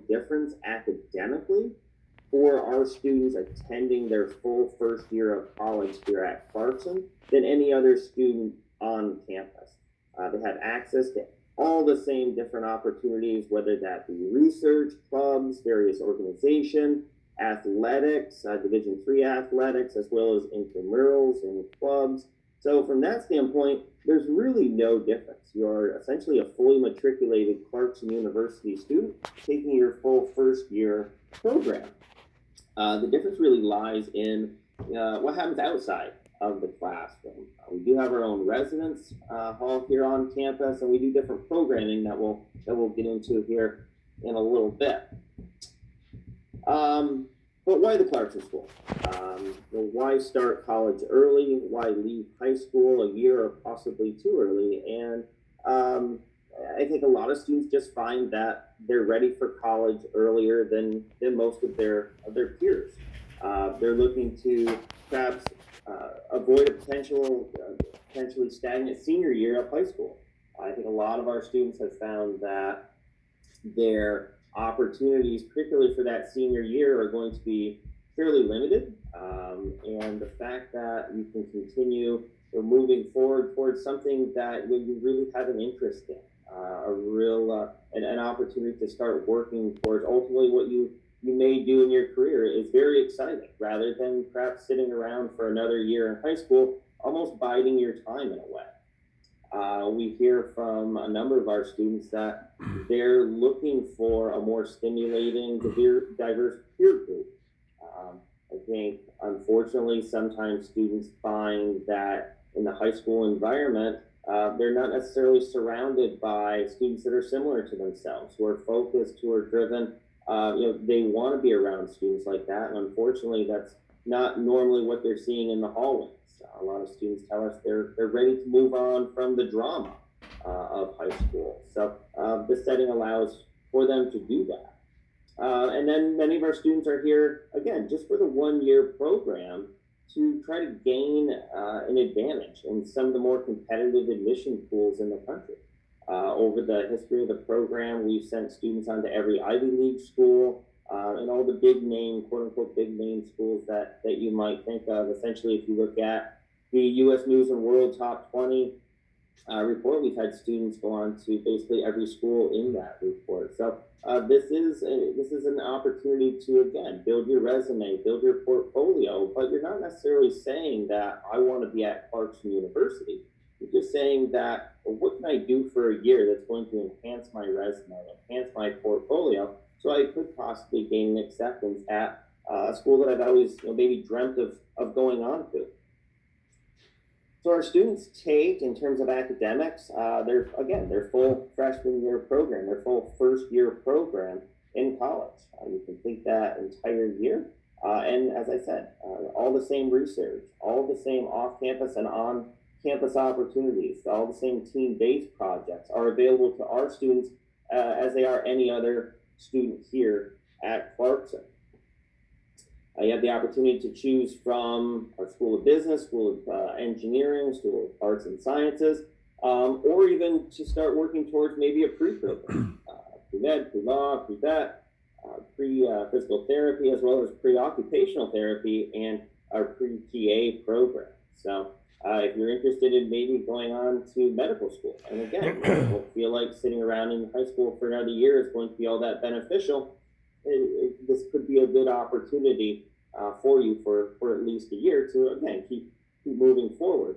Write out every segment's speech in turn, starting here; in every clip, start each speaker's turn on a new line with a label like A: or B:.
A: difference academically for our students attending their full first year of college here at Clarkson than any other student on campus. They have access to all the same different opportunities, whether that be research, clubs, various organizations, athletics, Division III athletics, as well as intramurals and clubs. So from that standpoint, there's really no difference. You're essentially a fully matriculated Clarkson University student taking your full first year program. The difference really lies in what happens outside of the classroom. We do have our own residence hall here on campus, and we do different programming that we'll get into here in a little bit. But why the Clarkson School? Why start college early? Why leave high school a year or possibly too early? And I think a lot of students just find that they're ready for college earlier than most of their peers. They're looking to perhaps avoid a potentially stagnant senior year of high school. I think a lot of our students have found that their opportunities, particularly for that senior year, are going to be fairly limited. And the fact that you can continue moving forward towards something that you really have an interest in, a real an opportunity to start working towards ultimately what you may do in your career is very exciting, rather than perhaps sitting around for another year in high school, almost biding your time in a way. We hear from a number of our students that they're looking for a more stimulating, diverse peer group. I think, unfortunately, sometimes students find that in the high school environment, they're not necessarily surrounded by students that are similar to themselves, who are focused, who are driven. They want to be around students like that, and unfortunately, that's not normally what they're seeing in the hallways. A lot of students tell us they're ready to move on from the drama of high school. So this setting allows for them to do that. And then many of our students are here, again, just for the 1-year program to try to gain an advantage in some of the more competitive admission pools in the country. Over the history of the program, we've sent students onto every Ivy League school, and all the big name, quote unquote, big name schools that you might think of. Essentially, if you look at the U.S. News and World Top 20 report, we've had students go on to basically every school in that report. So this is an opportunity to, again, build your resume, build your portfolio, but you're not necessarily saying that I want to be at Clarkson University. You're just saying that, well, what can I do for a year that's going to enhance my resume, enhance my portfolio, so I could possibly gain acceptance at a school that I've always maybe dreamt of going on to. So our students take, in terms of academics, their full freshman year program, their full first year program in college. You complete that entire year. And as I said, all the same research, all the same off-campus and on-campus opportunities, all the same team-based projects are available to our students as they are any other student here at Clarkson. You have the opportunity to choose from our School of Business, School of Engineering, School of Arts and Sciences, or even to start working towards maybe a pre-program, pre-med, pre-law, pre-vet, pre-physical therapy, as well as pre-occupational therapy and our pre-PA program. So if you're interested in maybe going on to medical school, and again, don't feel like sitting around in high school for another year is going to be all that beneficial, this could be a good opportunity for you for at least a year to, again, keep moving forward.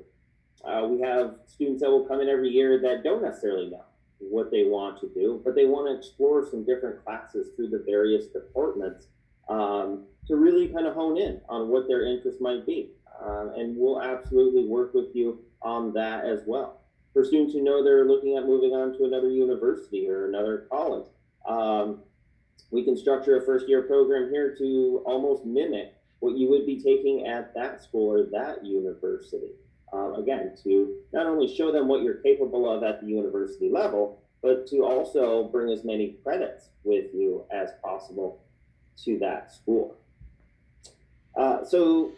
A: We have students that will come in every year that don't necessarily know what they want to do, but they want to explore some different classes through the various departments to really kind of hone in on what their interest might be. And we'll absolutely work with you on that as well. For students who know they're looking at moving on to another university or another college, we can structure a first year program here to almost mimic what you would be taking at that school or that university. Again, to not only show them what you're capable of at the university level, but to also bring as many credits with you as possible to that school. So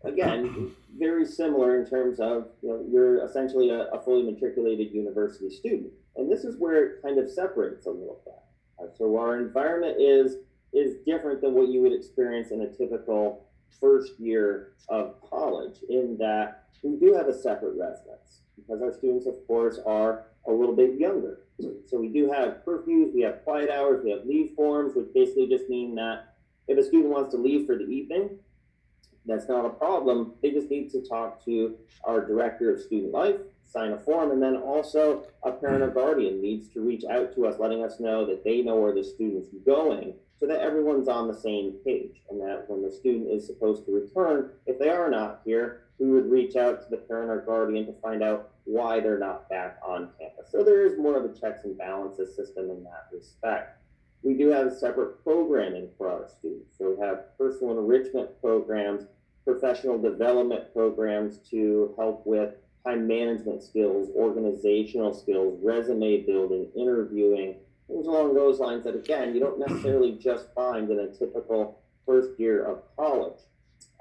A: again, very similar in terms of, you're essentially a fully matriculated university student. And this is where it kind of separates a little bit. So our environment is different than what you would experience in a typical first year of college, in that we do have a separate residence because our students, of course, are a little bit younger. So we do have curfews, we have quiet hours, we have leave forms, which basically just mean that if a student wants to leave for the evening, that's not a problem. They just need to talk to our director of student life, sign a form, and then also a parent or guardian needs to reach out to us, letting us know that they know where the student's going, so that everyone's on the same page, and that when the student is supposed to return, if they are not here, we would reach out to the parent or guardian to find out why they're not back on campus. So there is more of a checks and balances system in that respect. We do have separate programming for our students. So we have personal enrichment programs, professional development programs to help with time management skills, organizational skills, resume building, interviewing, things along those lines that, again, you don't necessarily just find in a typical first year of college.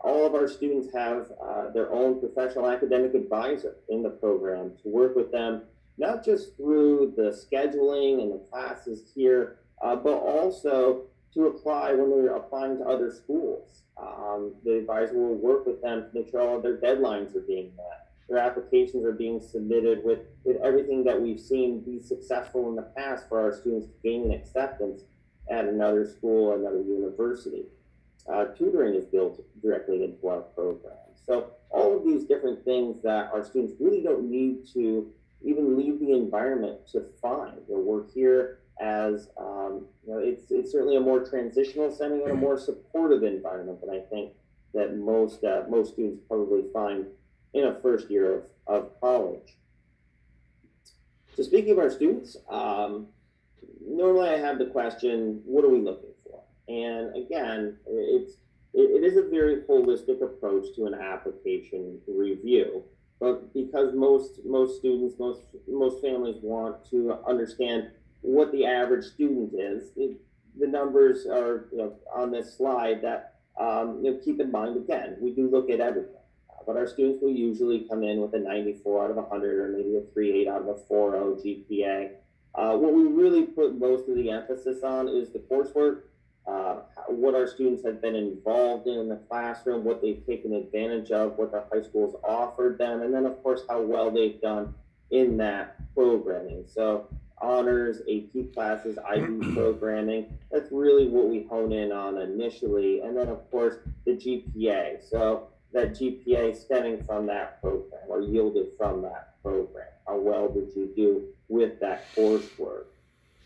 A: All of our students have their own professional academic advisor in the program to work with them, not just through the scheduling and the classes here, but also to apply when they're applying to other schools. The advisor will work with them to make sure all of their deadlines are being met, their applications are being submitted with everything that we've seen be successful in the past for our students to gain an acceptance at another school, another university. Tutoring is built directly into our program. So all of these different things that our students really don't need to even leave the environment to find. We're here as it's certainly a more transitional setting and a more supportive environment than I think that most students probably find in a first year of college. So speaking of our students, normally I have the question, what are we looking for? And again, it is a very holistic approach to an application review. But because most students, most families want to understand what the average student is, the numbers are on this slide that keep in mind. Again, we do look at everything, but our students will usually come in with a 94 out of 100 or maybe a 3.8 out of a 4.0 GPA. What we really put most of the emphasis on is the coursework, what our students have been involved in the classroom, what they've taken advantage of, what the high schools offered them, and then of course how well they've done in that programming. So honors, AP classes, IB programming, that's really what we hone in on initially. And then of course the GPA. So that GPA stemming from that program or yielded from that program. How well did you do with that coursework?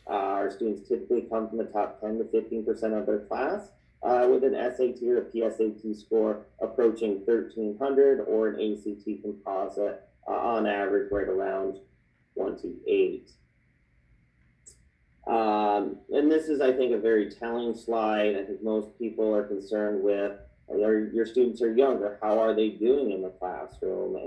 A: Our students typically come from the top 10 to 15% of their class with an SAT or a PSAT score approaching 1,300 or an ACT composite on average right around 28. And this is, I think, a very telling slide. I think most people are concerned with your students are younger. How are they doing in the classroom?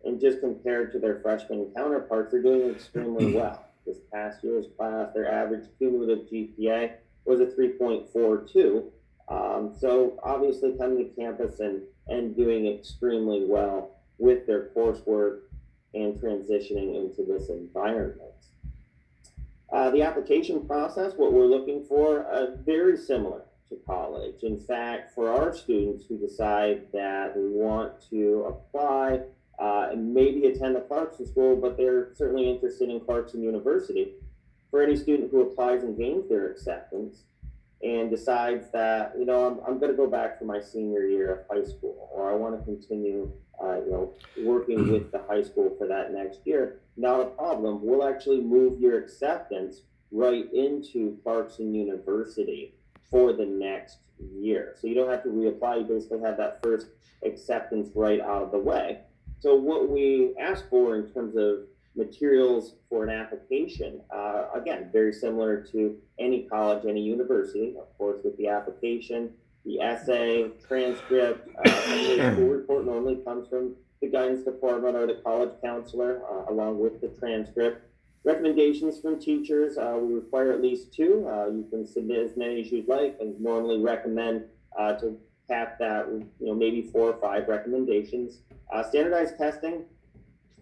A: And just compared to their freshman counterparts, they're doing extremely well. This past year's class, their average cumulative GPA was a 3.42. So obviously coming to campus and doing extremely well with their coursework and transitioning into this environment. The application process, what we're looking for, very similar to college. In fact, for our students who decide that we want to apply and maybe attend a Clarkson school, but they're certainly interested in Clarkson University, for any student who applies and gains their acceptance and decides that, I'm going to go back for my senior year of high school, or I want to continue, working with the high school for that next year, not a problem. We'll actually move your acceptance right into Clarkson University for the next year. So you don't have to reapply. You basically have that first acceptance right out of the way. So what we ask for in terms of materials for an application, again, very similar to any college, any university, of course, with the application, the essay, transcript, the school report normally comes from the guidance department or the college counselor, along with the transcript. Recommendations from teachers, we require at least 2. You can submit as many as you'd like, and normally recommend to cap that, maybe 4 or 5 recommendations. Standardized testing,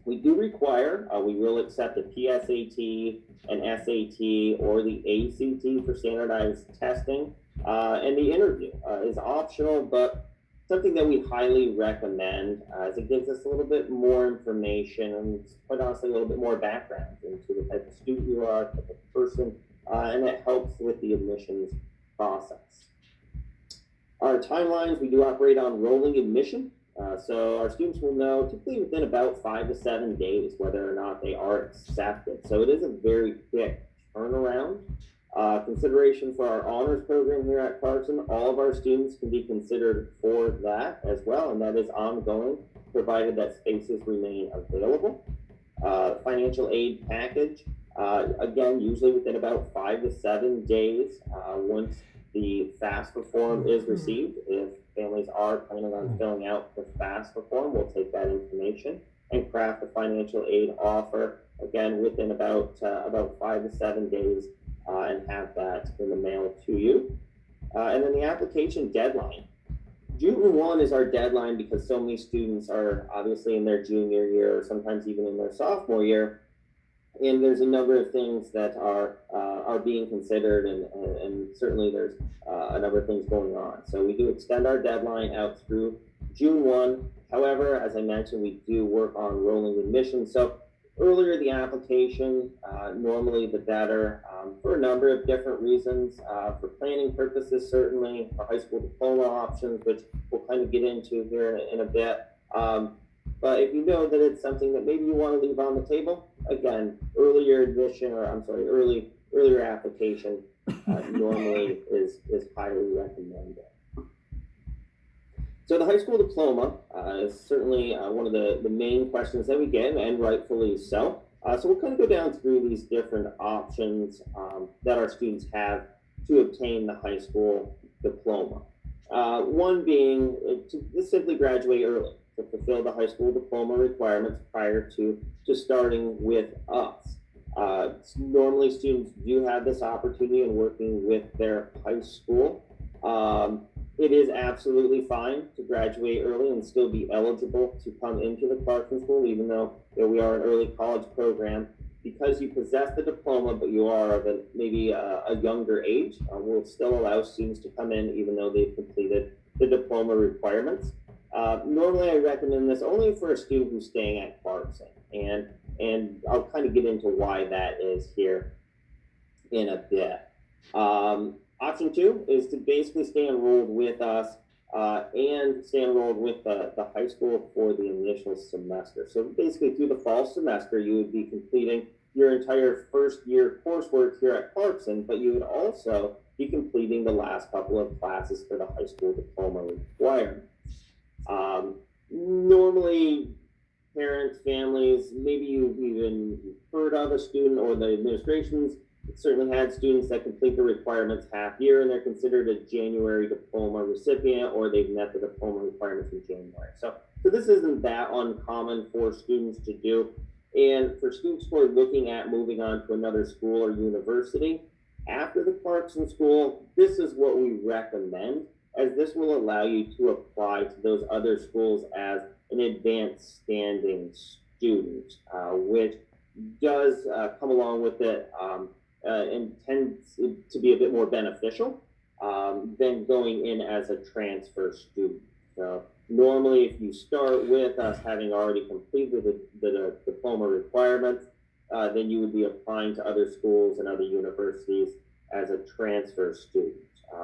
A: We do require, we will accept a PSAT, an SAT, or the ACT for standardized testing. And the interview is optional, but something that we highly recommend as it gives us a little bit more information and, quite honestly, a little bit more background into the type of student you are, type of person, and it helps with the admissions process. Our timelines, we do operate on rolling admission. So our students will know typically within about 5 to 7 days whether or not they are accepted. So it is a very quick turnaround. Consideration for our honors program here at Clarkson, all of our students can be considered for that as well, and that is ongoing, provided that spaces remain available. Financial aid package, again, usually within about 5 to 7 days once the FAFSA form is received. If families are planning on filling out the FAFSA form, we'll take that information and craft a financial aid offer, again, within about 5 to 7 days, and have that in the mail to you. And then the application deadline. June 1 is our deadline because so many students are obviously in their junior year or sometimes even in their sophomore year. And there's a number of things that are being considered, and certainly there's a number of things going on. So we do extend our deadline out through June 1. However, as I mentioned, we do work on rolling admission. So earlier the application, normally the better, for a number of different reasons. For planning purposes, certainly, for high school diploma options, which we'll kind of get into here in a bit. But if you know that it's something that maybe you want to leave on the table, again, earlier application normally is highly recommended. So the high school diploma is certainly one of the main questions that we get, and rightfully so. So we'll kind of go down through these different options that our students have to obtain the high school diploma. One being to simply graduate early, to fulfill the high school diploma requirements prior to starting with us. Normally students do have this opportunity in working with their high school. It is absolutely fine to graduate early and still be eligible to come into the Clarkson School, even though we are an early college program. Because you possess the diploma, but you are of maybe a younger age, we'll still allow students to come in even though they've completed the diploma requirements. Normally I recommend this only for a student who's staying at Clarkson, and I'll kind of get into why that is here in a bit. Option 2 is to basically stay enrolled with us and stay enrolled with the high school for the initial semester. So basically through the fall semester, you would be completing your entire first year coursework here at Clarkson, but you would also be completing the last couple of classes for the high school diploma requirements. Normally, parents, families, maybe you've even heard of a student, or the administration's certainly had students that complete the requirements half year and they're considered a January diploma recipient, or they've met the diploma requirements in January. So this isn't that uncommon for students to do. And for students who are looking at moving on to another school or university after the Clarkson School, this is what we recommend, as this will allow you to apply to those other schools as an advanced standing student, which does come along with it and tends to be a bit more beneficial than going in as a transfer student. So normally, if you start with us having already completed the diploma requirements, then you would be applying to other schools and other universities as a transfer student.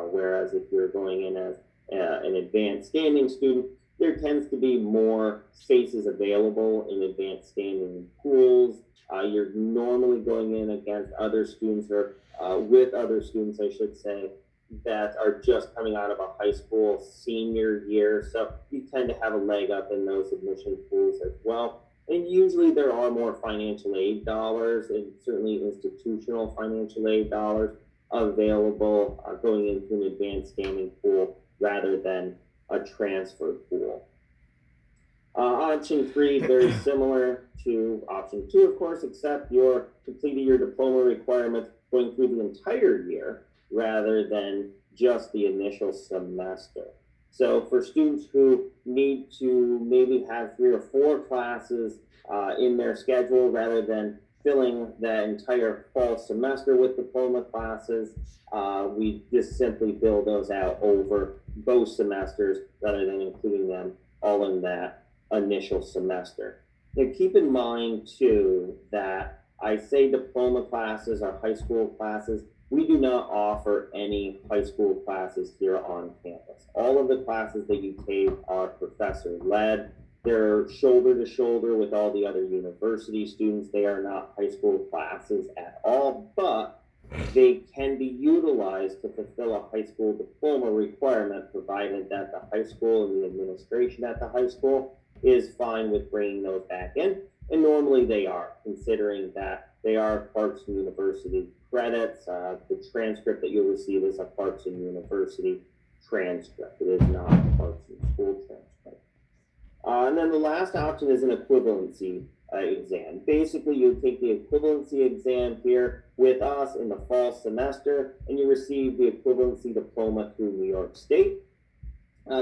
A: Whereas if you're going in as an advanced standing student, there tends to be more spaces available in advanced standing pools. You're normally going in against other students, or with other students, I should say, that are just coming out of a high school senior year. So you tend to have a leg up in those admission pools as well. And usually there are more financial aid dollars, and certainly institutional financial aid dollars available going into an advanced standing pool rather than a transfer pool. Option 3, very similar to option 2, of course, except you're completing your diploma requirements going through the entire year rather than just the initial semester. So for students who need to maybe have 3 or 4 classes in their schedule rather than filling the entire fall semester with diploma classes, we just simply build those out over both semesters rather than including them all in that initial semester. Now, keep in mind too that I say diploma classes are high school classes. We do not offer any high school classes here on campus. All of the classes that you take are professor led. They're shoulder to shoulder with all the other university students. They are not high school classes at all, but they can be utilized to fulfill a high school diploma requirement, provided that the high school and the administration at the high school is fine with bringing those back in. And normally they are, considering that they are Clarkson University credits. The transcript that you'll receive is a Clarkson University transcript. It is not a Clarkson school transcript. And then the last option is an equivalency exam. Basically, you take the equivalency exam here with us in the fall semester, and you receive the equivalency diploma through New York State.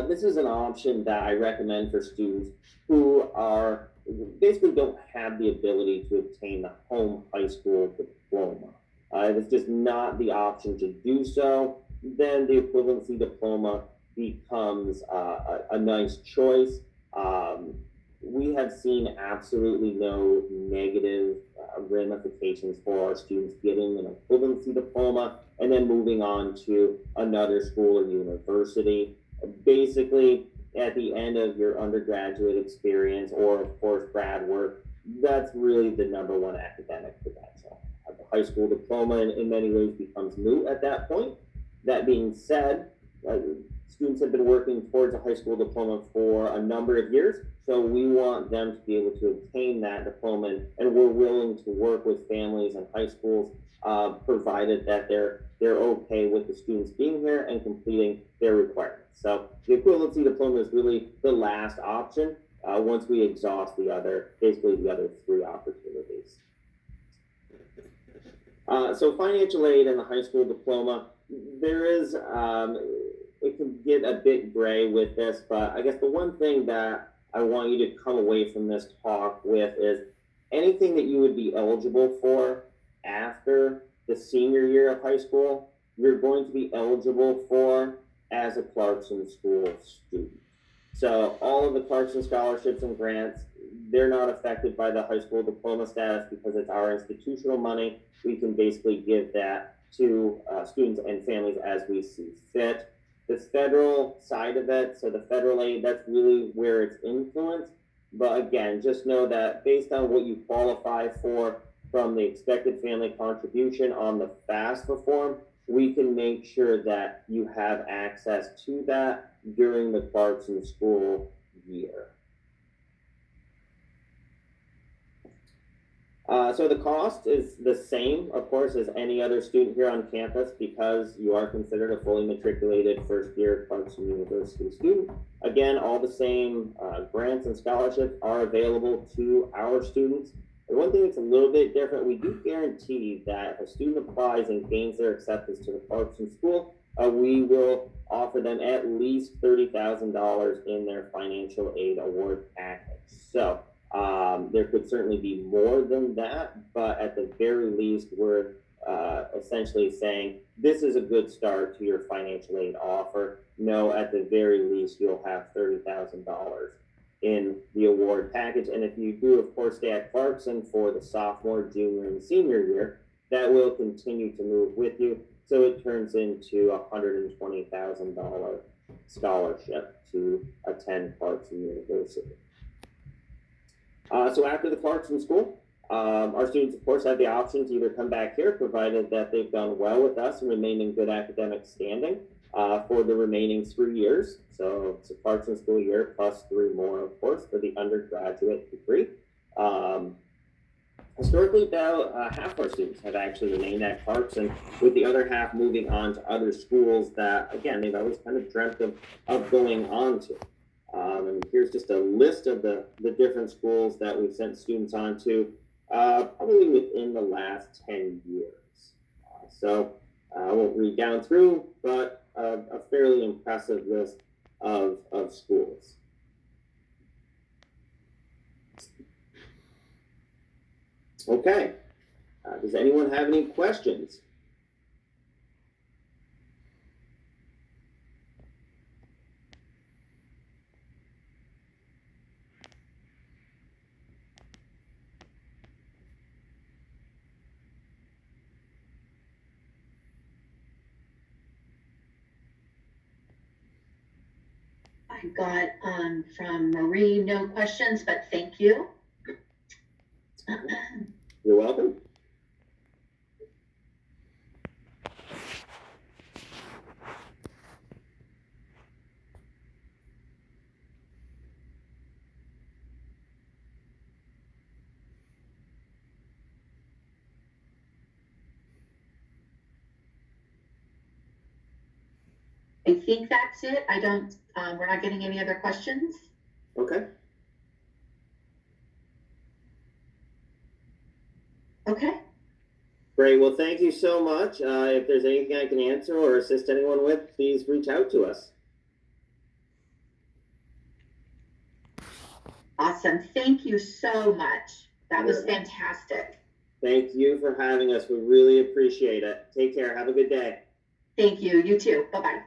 A: This is an option that I recommend for students who are basically don't have the ability to obtain the home high school diploma. If it's just not the option to do so, then the equivalency diploma becomes a nice choice. We have seen absolutely no negative ramifications for our students getting an equivalency diploma and then moving on to another school or university. Basically, at the end of your undergraduate experience, or of course grad work, that's really the number one academic credential. The high school diploma in many ways becomes moot at that point. That being said, students have been working towards a high school diploma for a number of years, so we want them to be able to obtain that diploma, and we're willing to work with families and high schools, provided that they're okay with the students being here and completing their requirements. So the equivalency diploma is really the last option once we exhaust the other 3 opportunities. So financial aid and the high school diploma, there is, it can get a bit gray with this, but I guess the one thing that I want you to come away from this talk with is anything that you would be eligible for after the senior year of high school, you're going to be eligible for as a Clarkson school student. So all of the Clarkson scholarships and grants, they're not affected by the high school diploma status because it's our institutional money. We can basically give that to students and families as we see fit. The federal side of it, so the federal aid, that's really where it's influenced. But again, just know that based on what you qualify for from the expected family contribution on the FAFSA form, we can make sure that you have access to that during the Clarkson school year. So the cost is the same, of course, as any other student here on campus because you are considered a fully matriculated first-year Clarkson University student. Again, all the same grants and scholarships are available to our students. The one thing that's a little bit different, we do guarantee that if a student applies and gains their acceptance to the Clarkson school, we will offer them at least $30,000 in their financial aid award package. So there could certainly be more than that, but at the very least, we're essentially saying this is a good start to your financial aid offer. No, at the very least, you'll have $30,000 in the award package. And if you do, of course, stay at Clarkson for the sophomore, junior, and senior year, that will continue to move with you. So it turns into a $120,000 scholarship to attend Clarkson University. So after the Clarkson school, our students, of course, have the option to either come back here, provided that they've done well with us and remain in good academic standing for the remaining 3 years. So it's a Clarkson school year plus 3 more, of course, for the undergraduate degree. Historically, about half our students have actually remained at Clarkson, with the other half moving on to other schools that, again, they've always kind of dreamt of going on to. And here's just a list of the different schools that we've sent students on to, probably within the last 10 years. So I won't read down through, but a fairly impressive list of schools. Okay. Does anyone have any questions?
B: I got from Marie, no questions, but thank you.
A: You're welcome.
B: I think that's it. I don't, we're not getting any other questions.
A: Okay.
B: Okay.
A: Great. Well, thank you so much. If there's anything I can answer or assist anyone with, please reach out to us.
B: Awesome. Thank you so much. That was fantastic.
A: Thank you for having us. We really appreciate it. Take care. Have a good day.
B: Thank you. You too. Bye-bye.